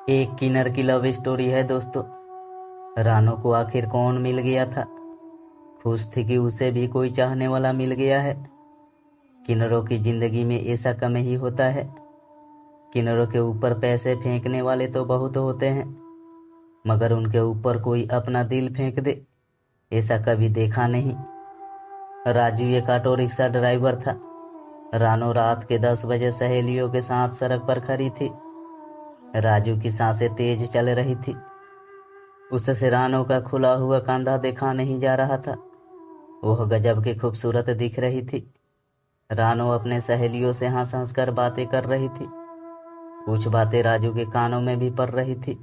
एक किन्नर की love story है दोस्तों। रानो को आखिर कौन मिल गया था। खुश थी कि उसे भी कोई चाहने वाला मिल गया है। किन्नरों की जिंदगी में ऐसा कम ही होता है। किन्नरों के ऊपर पैसे फेंकने वाले तो बहुत होते हैं, मगर उनके ऊपर कोई अपना दिल फेंक दे, ऐसा कभी देखा नहीं। राजू एक ऑटो रिक्शा ड्राइवर था। रानो रात के 10 बजे सहेलियों के साथ सड़क पर खड़ी थी। राजू की सांसें तेज चल रही थी। उससे रानो का खुला हुआ कंधा देखा नहीं जा रहा था। वह गजब की खूबसूरत दिख रही थी। रानो अपने सहेलियों से हंस हंस कर बातें कर रही थी। कुछ बातें राजू के कानों में भी पड़ रही थी,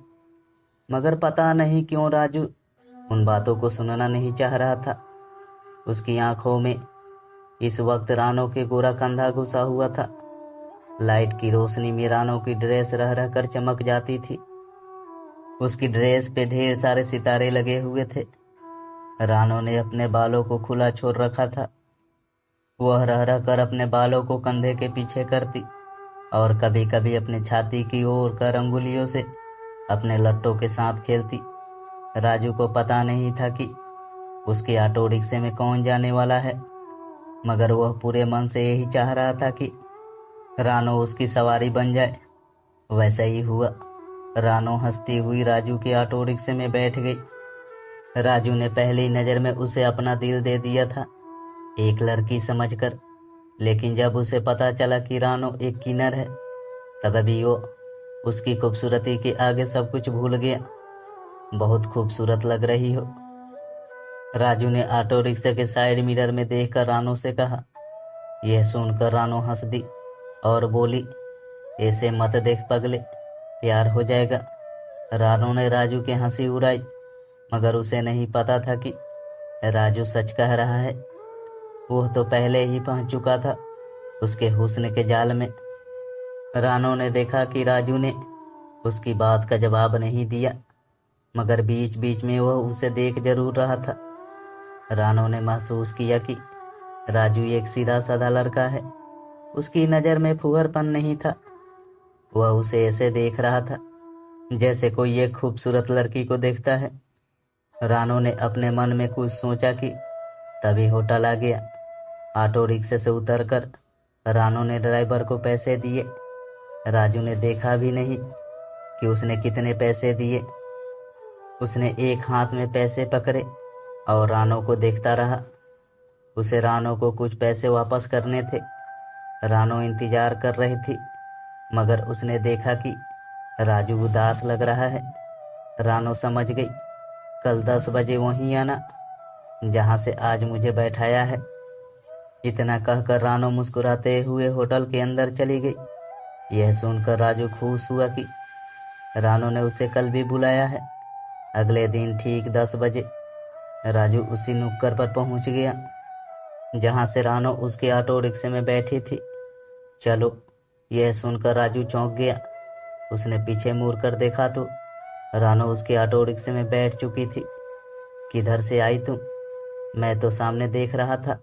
मगर पता नहीं क्यों राजू उन बातों को सुनना नहीं चाह रहा था। उसकी आंखों में इस वक्त रानो के गोरा कंधा घुसा हुआ था। लाइट की रोशनी में रानो की ड्रेस रह रह कर चमक जाती थी। उसकी ड्रेस पे ढेर सारे सितारे लगे हुए थे। रानो ने अपने बालों को खुला छोड़ रखा था। वह रह रह कर अपने बालों को कंधे के पीछे करती और कभी कभी अपने छाती की ओर कर अंगुलियों से अपने लट्टों के साथ खेलती। राजू को पता नहीं था कि उसके ऑटो रिक्शे में कौन जाने वाला है, मगर वह पूरे मन से यही चाह रहा था कि रानो उसकी सवारी बन जाए। वैसा ही हुआ। रानो हंसती हुई राजू के ऑटो रिक्शे में बैठ गई। राजू ने पहली नज़र में उसे अपना दिल दे दिया था, एक लड़की समझकर। लेकिन जब उसे पता चला कि रानो एक किन्नर है, तब अभी वो उसकी खूबसूरती के आगे सब कुछ भूल गया। बहुत खूबसूरत लग रही हो। राजू ने ऑटो रिक्शा के साइड मिरर में देखकर रानो से कहा। यह सुनकर रानो हंस दी और बोली, ऐसे मत देख पगले, प्यार हो जाएगा। रानो ने राजू की हंसी उड़ाई, मगर उसे नहीं पता था कि राजू सच कह रहा है। वह तो पहले ही पहुंच चुका था उसके हुस्न के जाल में। रानो ने देखा कि राजू ने उसकी बात का जवाब नहीं दिया, मगर बीच बीच में वह उसे देख जरूर रहा था। रानो ने महसूस किया कि राजू एक सीधा साधा लड़का है। उसकी नज़र में फुहरपन नहीं था। वह उसे ऐसे देख रहा था जैसे कोई एक खूबसूरत लड़की को देखता है। रानो ने अपने मन में कुछ सोचा कि तभी होटल आ गया। ऑटो रिक्शे से उतरकर रानो ने ड्राइवर को पैसे दिए। राजू ने देखा भी नहीं कि उसने कितने पैसे दिए। उसने एक हाथ में पैसे पकड़े और रानो को देखता रहा। उसे रानो को कुछ पैसे वापस करने थे। रानो इंतजार कर रही थी, मगर उसने देखा कि राजू उदास लग रहा है। रानो समझ गई, कल 10 बजे वहीं आना जहां से आज मुझे बैठाया है। इतना कहकर रानो मुस्कुराते हुए होटल के अंदर चली गई। यह सुनकर राजू खुश हुआ कि रानो ने उसे कल भी बुलाया है। अगले दिन ठीक 10 बजे राजू उसी नुक्कड़ पर पहुंच गया जहां से रानो उसके ऑटो रिक्शे में बैठी थी। चलो, यह सुनकर राजू चौंक गया। उसने पीछे मुड़ कर देखा तो रानो उसके ऑटो रिक्शे में बैठ चुकी थी। किधर से आई तुम? मैं तो सामने देख रहा था।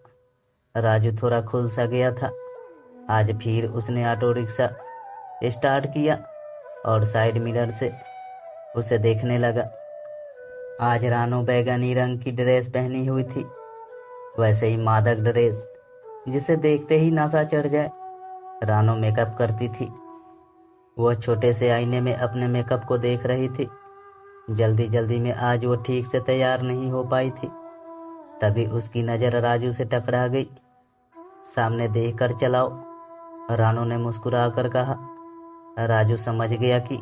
राजू थोड़ा खुल सा गया था। आज फिर उसने ऑटो रिक्शा स्टार्ट किया और साइड मिरर से उसे देखने लगा। आज रानो बैगनी रंग की ड्रेस पहनी हुई थी, वैसे ही मादक ड्रेस जिसे देखते ही नशा चढ़ जाए। रानो मेकअप करती थी। वह छोटे से आईने में अपने मेकअप को देख रही थी। जल्दी जल्दी में आज वो ठीक से तैयार नहीं हो पाई थी। तभी उसकी नज़र राजू से टकरा गई। सामने देख कर चलाओ, रानो ने मुस्कुरा कर कहा। राजू समझ गया कि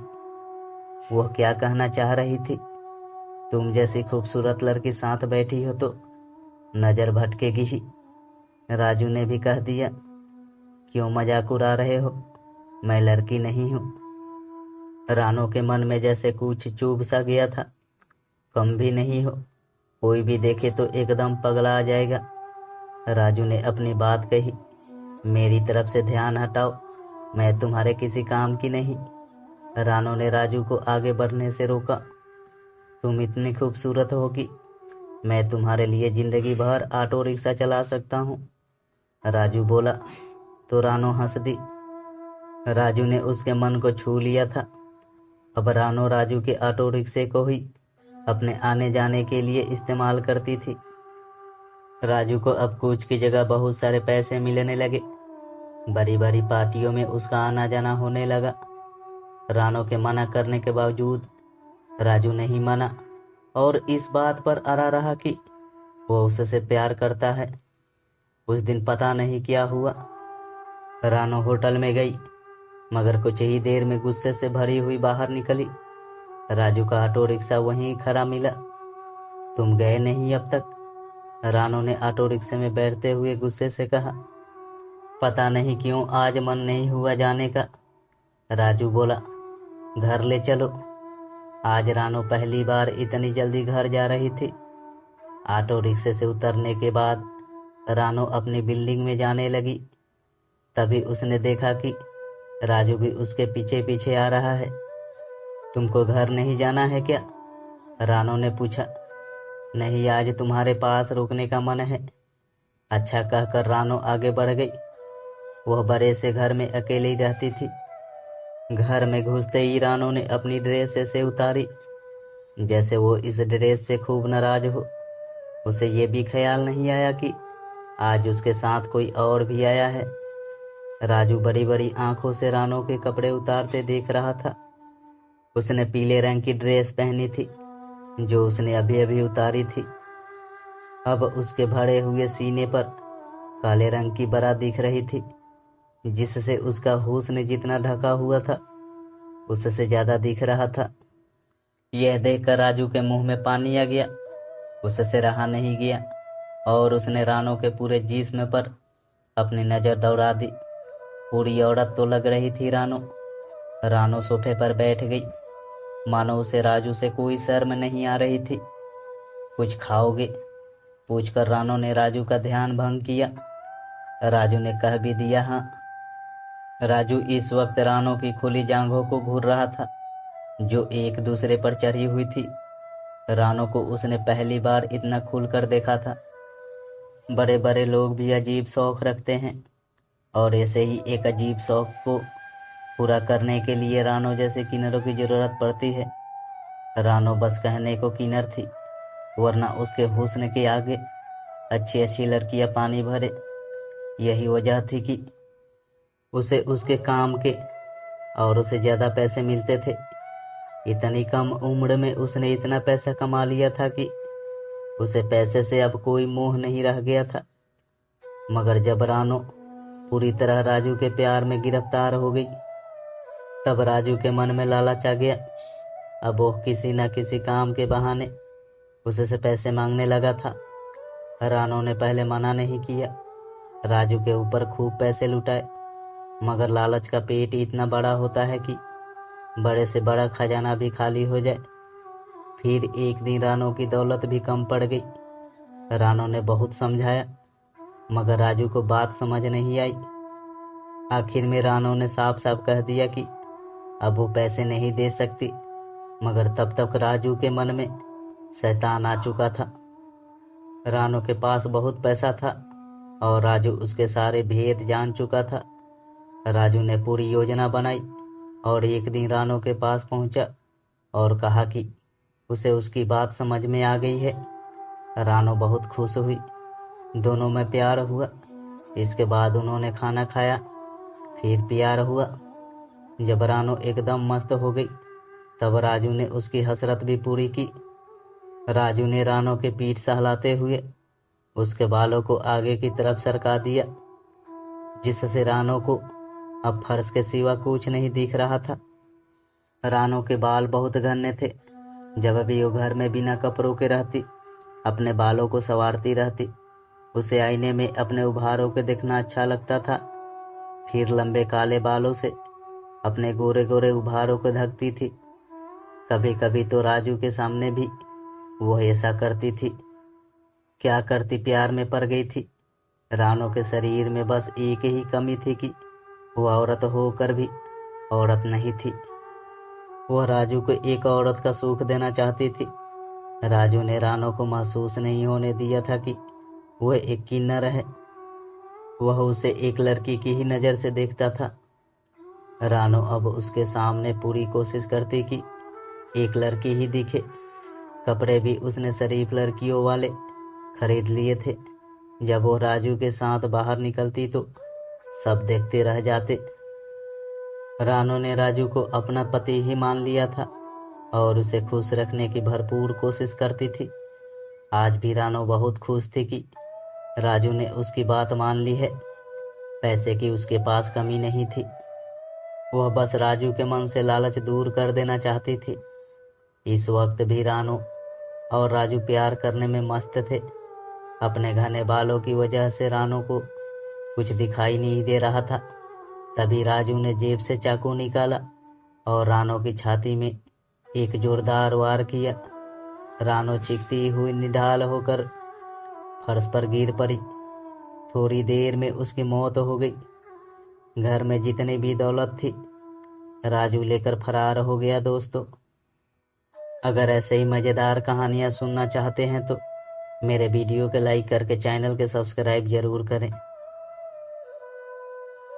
वह क्या कहना चाह रही थी। तुम जैसी खूबसूरत लड़की साथ बैठी हो तो नज़र भटकेगी ही। राजू ने भी कह दिया, क्यों मजाक उड़ा रहे हो, मैं लड़की नहीं हूँ। रानो के मन में जैसे कुछ चुभ सा गया था। कम भी नहीं हो, कोई भी देखे तो एकदम पगला आ जाएगा। राजू ने अपनी बात कही, मेरी तरफ से ध्यान हटाओ, मैं तुम्हारे किसी काम की नहीं। रानो ने राजू को आगे बढ़ने से रोका। तुम इतनी खूबसूरत हो कि मैं तुम्हारे लिए जिंदगी भर ऑटो रिक्शा चला सकता हूँ। राजू बोला तो रानो हंस दी। राजू ने उसके मन को छू लिया था। अब रानो राजू के ऑटो रिक्शे को ही अपने आने जाने के लिए इस्तेमाल करती थी। राजू को अब कुछ की जगह बहुत सारे पैसे मिलने लगे। बड़ी बड़ी पार्टियों में उसका आना जाना होने लगा। रानो के मना करने के बावजूद राजू नहीं माना और इस बात पर अड़ा रहा कि वो उससे प्यार करता है। उस दिन पता नहीं क्या हुआ, रानो होटल में गई मगर कुछ ही देर में गुस्से से भरी हुई बाहर निकली। राजू का ऑटो रिक्शा वहीं खड़ा मिला। तुम गए नहीं अब तक? रानो ने ऑटो रिक्शे में बैठते हुए गुस्से से कहा। पता नहीं क्यों आज मन नहीं हुआ जाने का, राजू बोला। घर ले चलो। आज रानो पहली बार इतनी जल्दी घर जा रही थी। ऑटो रिक्शे से उतरने के बाद रानो अपनी बिल्डिंग में जाने लगी। तभी उसने देखा कि राजू भी उसके पीछे पीछे आ रहा है। तुमको घर नहीं जाना है क्या? रानो ने पूछा। नहीं, आज तुम्हारे पास रुकने का मन है, अच्छा कहकर रानो आगे बढ़ गई। वह बड़े से घर में अकेली रहती थी। घर में घुसते ही रानो ने अपनी ड्रेस ऐसे उतारी जैसे वो इस ड्रेस से खूब नाराज हो। उसे ये भी ख्याल नहीं आया कि आज उसके साथ कोई और भी आया है। राजू बड़ी बड़ी आंखों से रानो के कपड़े उतारते देख रहा था। उसने पीले रंग की ड्रेस पहनी थी जो उसने अभी अभी उतारी थी। अब उसके भरे हुए सीने पर काले रंग की बरा दिख रही थी, जिससे उसका हुस्न जितना ढका हुआ था उससे ज्यादा दिख रहा था। यह देखकर राजू के मुंह में पानी आ गया। उससे रहा नहीं गया और उसने रानो के पूरे जिस्म पर अपनी नजर दौड़ा दी। पूरी औरत तो लग रही थी रानो। रानो सोफे पर बैठ गई, मानो उसे राजू से कोई शर्म नहीं आ रही थी। कुछ खाओगे? पूछकर रानो ने राजू का ध्यान भंग किया। राजू ने कह भी दिया हाँ। राजू इस वक्त रानो की खुली जांघों को घूर रहा था जो एक दूसरे पर चढ़ी हुई थी। रानो को उसने पहली बार इतना खुलकर देखा था। बड़े बड़े लोग भी अजीब शौक रखते हैं और ऐसे ही एक अजीब शौक को पूरा करने के लिए रानो जैसे किन्नरों की जरूरत पड़ती है। रानो बस कहने को किन्नर थी, वरना उसके हुस्न के आगे अच्छी अच्छी लड़कियां पानी भरे। यही वजह थी कि उसे उसके काम के और उसे ज्यादा पैसे मिलते थे। इतनी कम उम्र में उसने इतना पैसा कमा लिया था कि उसे पैसे से अब कोई मोह नहीं रह गया था। मगर जब रानो पूरी तरह राजू के प्यार में गिरफ्तार हो गई, तब राजू के मन में लालच आ गया। अब वो किसी न किसी काम के बहाने उससे पैसे मांगने लगा था। रानो ने पहले मना नहीं किया, राजू के ऊपर खूब पैसे लुटाए। मगर लालच का पेट इतना बड़ा होता है कि बड़े से बड़ा खजाना भी खाली हो जाए। फिर एक दिन रानो की दौलत भी कम पड़ गई। रानो ने बहुत समझाया मगर राजू को बात समझ नहीं आई। आखिर में रानो ने साफ साफ कह दिया कि अब वो पैसे नहीं दे सकती। मगर तब तक राजू के मन में शैतान आ चुका था। रानो के पास बहुत पैसा था और राजू उसके सारे भेद जान चुका था। राजू ने पूरी योजना बनाई और एक दिन रानो के पास पहुंचा और कहा कि उसे उसकी बात समझ में आ गई है। रानो बहुत खुश हुई, दोनों में प्यार हुआ। इसके बाद उन्होंने खाना खाया, फिर प्यार हुआ। जब रानो एकदम मस्त हो गई तब राजू ने उसकी हसरत भी पूरी की। राजू ने रानो के पीठ सहलाते हुए उसके बालों को आगे की तरफ सरका दिया, जिससे रानो को अब फर्श के सिवा कुछ नहीं दिख रहा था। रानो के बाल बहुत घने थे। जब भी वो घर में बिना कपड़ों के रहती, अपने बालों को संवारती रहती, उसे आईने में अपने उभारों को देखना अच्छा लगता था। फिर लंबे काले बालों से अपने गोरे गोरे उभारों को ढकती थी। कभी कभी तो राजू के सामने भी वो ऐसा करती थी। क्या करती, प्यार में पड़ गई थी। रानो के शरीर में बस एक ही कमी थी कि वो औरत होकर भी औरत नहीं थी। वह राजू को एक औरत का सुख देना चाहती थी। राजू ने रानो को महसूस नहीं होने दिया था कि वह एक किन्नर है। वह उसे एक लड़की की ही नज़र से देखता था। रानो अब उसके सामने पूरी कोशिश करती कि एक लड़की ही दिखे। कपड़े भी उसने शरीफ लड़कियों वाले खरीद लिए थे। जब वो राजू के साथ बाहर निकलती तो सब देखते रह जाते। रानो ने राजू को अपना पति ही मान लिया था और उसे खुश रखने की भरपूर कोशिश करती थी। आज भी रानो बहुत खुश थी कि राजू ने उसकी बात मान ली है। पैसे की उसके पास कमी नहीं थी। वह बस राजू के मन से लालच दूर कर देना चाहती थी। इस वक्त भी रानो और राजू प्यार करने में मस्त थे। अपने घने बालों की वजह से रानो को कुछ दिखाई नहीं दे रहा था। तभी राजू ने जेब से चाकू निकाला और रानो की छाती में एक जोरदार वार किया। रानो चीखती हुई निढाल होकर फर्श पर गिर पड़ी। थोड़ी देर में उसकी मौत हो गई। घर में जितनी भी दौलत थी राजू लेकर फरार हो गया। दोस्तों, अगर ऐसे ही मज़ेदार कहानियाँ सुनना चाहते हैं तो मेरे वीडियो को लाइक करके चैनल के सब्सक्राइब जरूर करें।